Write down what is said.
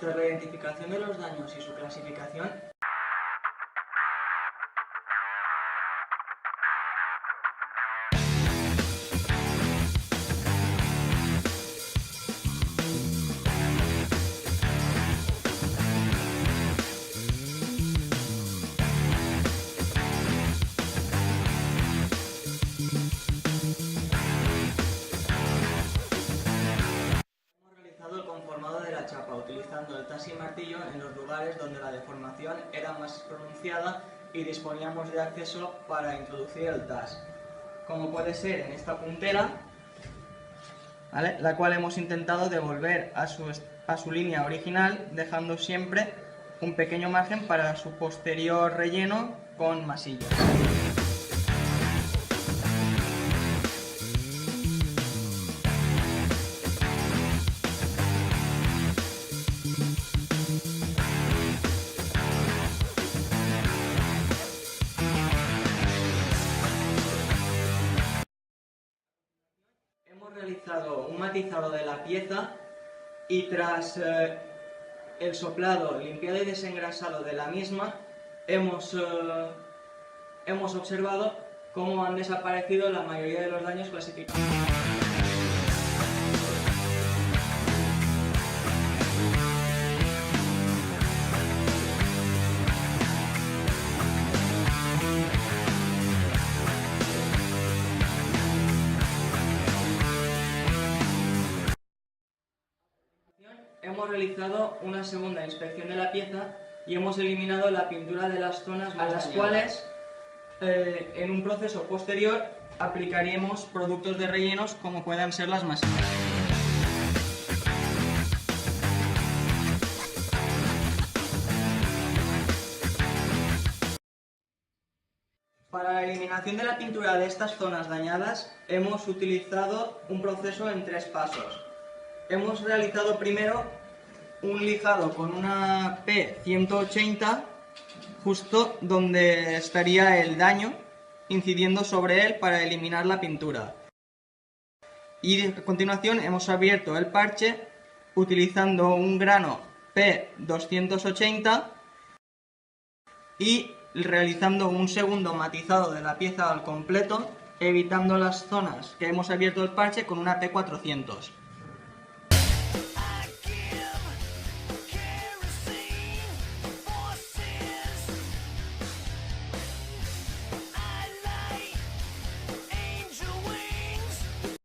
Tras la identificación de los daños y su clasificación, el conformado de la chapa, utilizando el tas y martillo en los lugares donde la deformación era más pronunciada y disponíamos de acceso para introducir el tas, como puede ser en esta puntera, ¿vale?, la cual hemos intentado devolver a su línea original, dejando siempre un pequeño margen para su posterior relleno con masilla. Hemos realizado un matizado de la pieza y tras el soplado, limpiado y desengrasado de la misma, hemos observado cómo han desaparecido la mayoría de los daños clasificados. Hemos realizado una segunda inspección de la pieza y hemos eliminado la pintura de las zonas a las cuales en un proceso posterior aplicaríamos productos de rellenos como puedan ser las masillas. Para la eliminación de la pintura de estas zonas dañadas hemos utilizado un proceso en 3 pasos. Hemos realizado primero un lijado con una P180 justo donde estaría el daño, incidiendo sobre él para eliminar la pintura. Y a continuación hemos abierto el parche utilizando un grano P280 y realizando un segundo matizado de la pieza al completo, evitando las zonas que hemos abierto el parche con una P400.